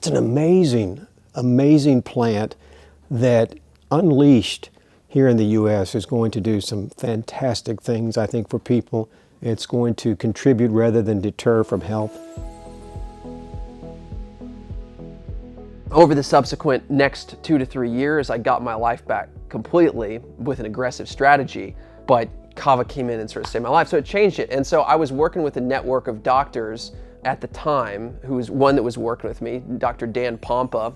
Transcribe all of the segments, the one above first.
It's an amazing, amazing plant that unleashed here in the U.S. is going to do some fantastic things, I think, for people. It's going to contribute rather than deter from health. Over the subsequent next 2 to 3 years, I got my life back completely with an aggressive strategy, but Kava came in and sort of saved my life, so it changed it. And so I was working with a network of doctors at the time, who was one that was working with me, Dr. Dan Pompa.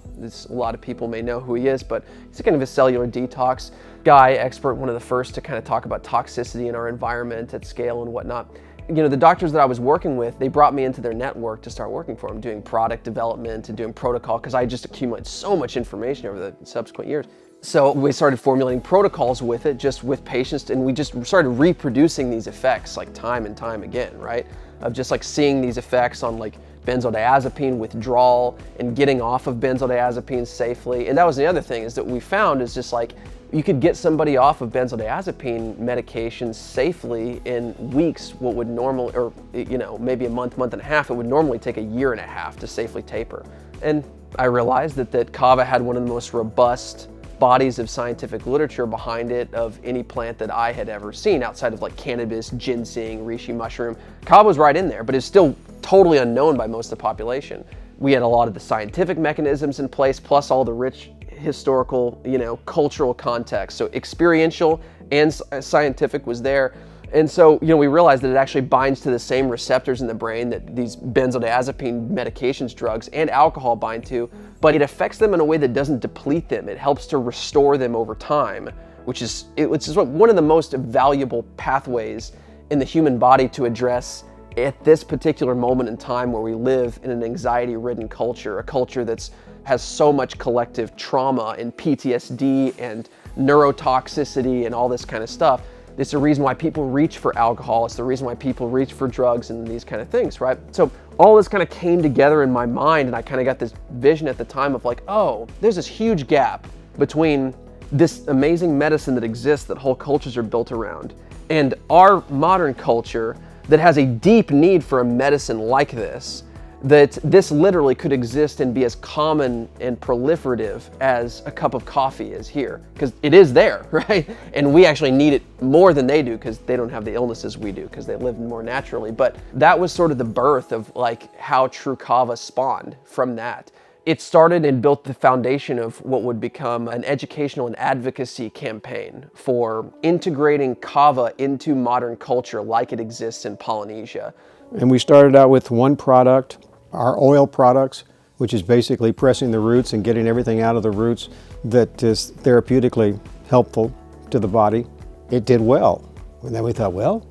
A lot of people may know who he is, but he's kind of a cellular detox guy, expert, one of the first to kind of talk about toxicity in our environment at scale and whatnot. You know, the doctors that I was working with, they brought me into their network to start working for them, doing product development and doing protocol, because I just accumulated so much information over the subsequent years. So we started formulating protocols with it, just with patients, and we just started reproducing these effects like time and time again, right? Of just like seeing these effects on like benzodiazepine withdrawal and getting off of benzodiazepines safely. And that was the other thing, is that we found is just like you could get somebody off of benzodiazepine medications safely in weeks, what would normally, or you know, maybe a month, month and a half, it would normally take a year and a half to safely taper. And I realized that Kava had one of the most robust bodies of scientific literature behind it of any plant that I had ever seen outside of like cannabis, ginseng, reishi mushroom. Kava was right in there, but it's still totally unknown by most of the population. We had a lot of the scientific mechanisms in place, plus all the rich historical, you know, cultural context. So experiential and scientific was there. And so, you know, we realized that it actually binds to the same receptors in the brain that these benzodiazepine medications, drugs, and alcohol bind to, but it affects them in a way that doesn't deplete them. It helps to restore them over time, which is one of the most valuable pathways in the human body to address at this particular moment in time where we live in an anxiety-ridden culture, a culture that's has so much collective trauma and PTSD and neurotoxicity and all this kind of stuff. It's the reason why people reach for alcohol. It's the reason why people reach for drugs and these kind of things, right? So all this kind of came together in my mind, and I kind of got this vision at the time of like, oh, there's this huge gap between this amazing medicine that exists that whole cultures are built around and our modern culture that has a deep need for a medicine like this, that this literally could exist and be as common and proliferative as a cup of coffee is here, because it is there, right? And we actually need it more than they do because they don't have the illnesses we do because they live more naturally. But that was sort of the birth of like how Tru Kava spawned from that. It started and built the foundation of what would become an educational and advocacy campaign for integrating Kava into modern culture like it exists in Polynesia. And we started out with one product, our oil products, which is basically pressing the roots and getting everything out of the roots that is therapeutically helpful to the body. It did well. And then we thought, well,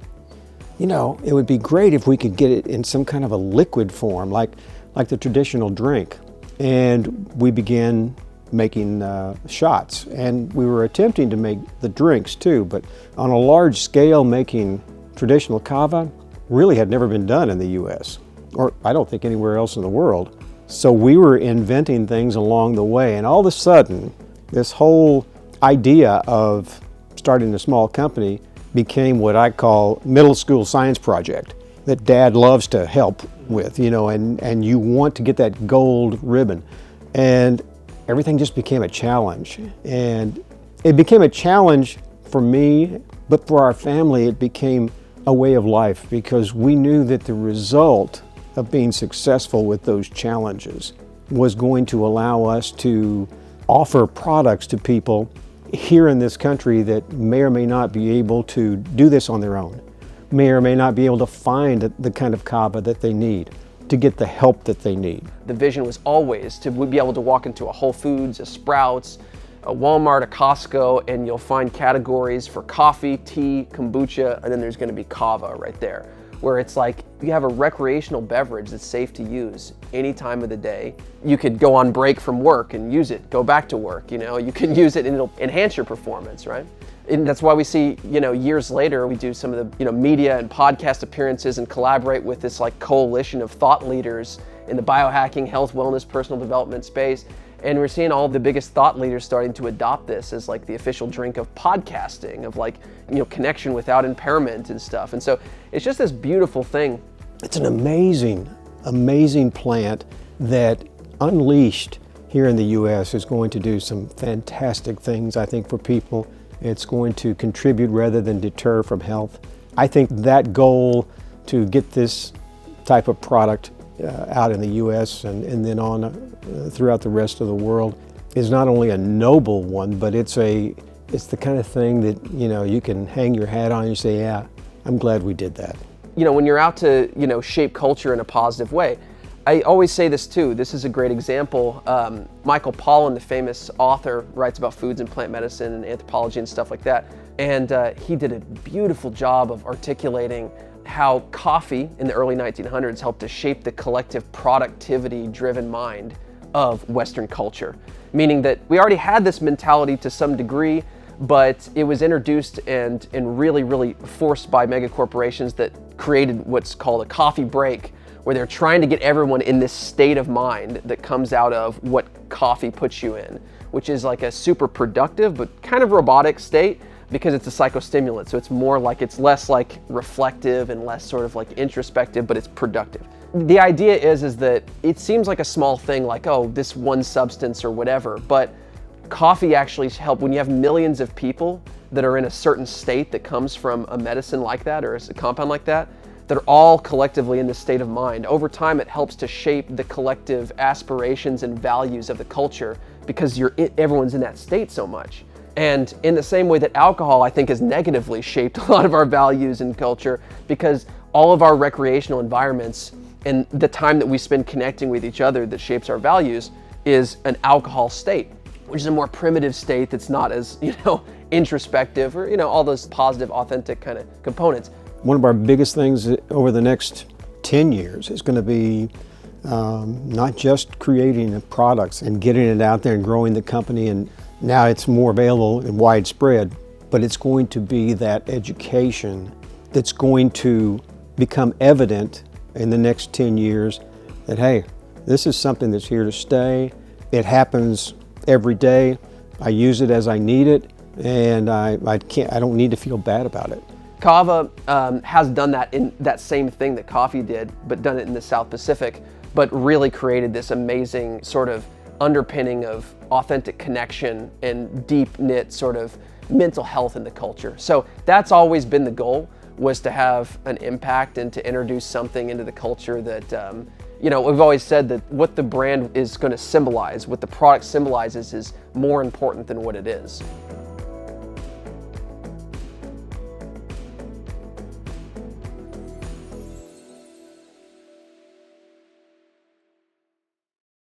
you know, it would be great if we could get it in some kind of a liquid form, like the traditional drink. And we began making shots. And we were attempting to make the drinks too, but on a large scale, making traditional kava really had never been done in the US, or I don't think anywhere else in the world. So we were inventing things along the way, and all of a sudden, this whole idea of starting a small company became what I call middle school science project that Dad loves to help with, you know, and you want to get that gold ribbon. And everything just became a challenge. And it became a challenge for me, but for our family, it became a way of life, because we knew that the result of being successful with those challenges was going to allow us to offer products to people here in this country that may or may not be able to do this on their own, may or may not be able to find the kind of kava that they need to get the help that they need. The vision was always to be able to walk into a Whole Foods, a Sprouts, a Walmart, a Costco, and you'll find categories for coffee, tea, kombucha, and then there's going to be kava right there, where it's like you have a recreational beverage that's safe to use any time of the day. You could go on break from work and use it, go back to work, you know, you can use it and it'll enhance your performance, right? And that's why we see, you know, years later, we do some of the, you know, media and podcast appearances and collaborate with this like coalition of thought leaders in the biohacking, health, wellness, personal development space. And we're seeing all the biggest thought leaders starting to adopt this as like the official drink of podcasting, of like, you know, connection without impairment and stuff. And so it's just this beautiful thing. It's an amazing, amazing plant that unleashed here in the U.S. is going to do some fantastic things, I think, for people. It's going to contribute rather than deter from health. I think that goal to get this type of product out in the U.S. and then on throughout the rest of the world is not only a noble one, but it's the kind of thing that, you know, you can hang your hat on and you say, yeah, I'm glad we did that. You know, when you're out to, you know, shape culture in a positive way, I always say this too. This is a great example. Michael Pollan, the famous author, writes about foods and plant medicine and anthropology and stuff like that. And he did a beautiful job of articulating how coffee in the early 1900s helped to shape the collective productivity-driven mind of Western culture. Meaning that we already had this mentality to some degree, but it was introduced and really, really forced by mega corporations that created what's called a coffee break, where they're trying to get everyone in this state of mind that comes out of what coffee puts you in, which is like a super productive but kind of robotic state because it's a psychostimulant. So it's more like, it's less like reflective and less sort of like introspective, but it's productive. The idea is that it seems like a small thing, like, oh, this one substance or whatever, but coffee actually helps when you have millions of people that are in a certain state that comes from a medicine like that or a compound like that, that are all collectively in this state of mind. Over time, it helps to shape the collective aspirations and values of the culture because everyone's in that state so much. And in the same way that alcohol, I think, has negatively shaped a lot of our values and culture, because all of our recreational environments and the time that we spend connecting with each other that shapes our values is an alcohol state, which is a more primitive state that's not as, you know, introspective or, you know, all those positive, authentic kind of components. One of our biggest things over the next 10 years is going to be not just creating the products and getting it out there and growing the company, and now it's more available and widespread, but it's going to be that education that's going to become evident in the next 10 years that, hey, this is something that's here to stay. It happens every day. I use it as I need it, and I don't need to feel bad about it. Kava has done that in that same thing that coffee did, but done it in the South Pacific, but really created this amazing sort of underpinning of authentic connection and deep knit sort of mental health in the culture. So that's always been the goal, was to have an impact and to introduce something into the culture that, you know, we've always said that what the brand is going to symbolize, what the product symbolizes, is more important than what it is.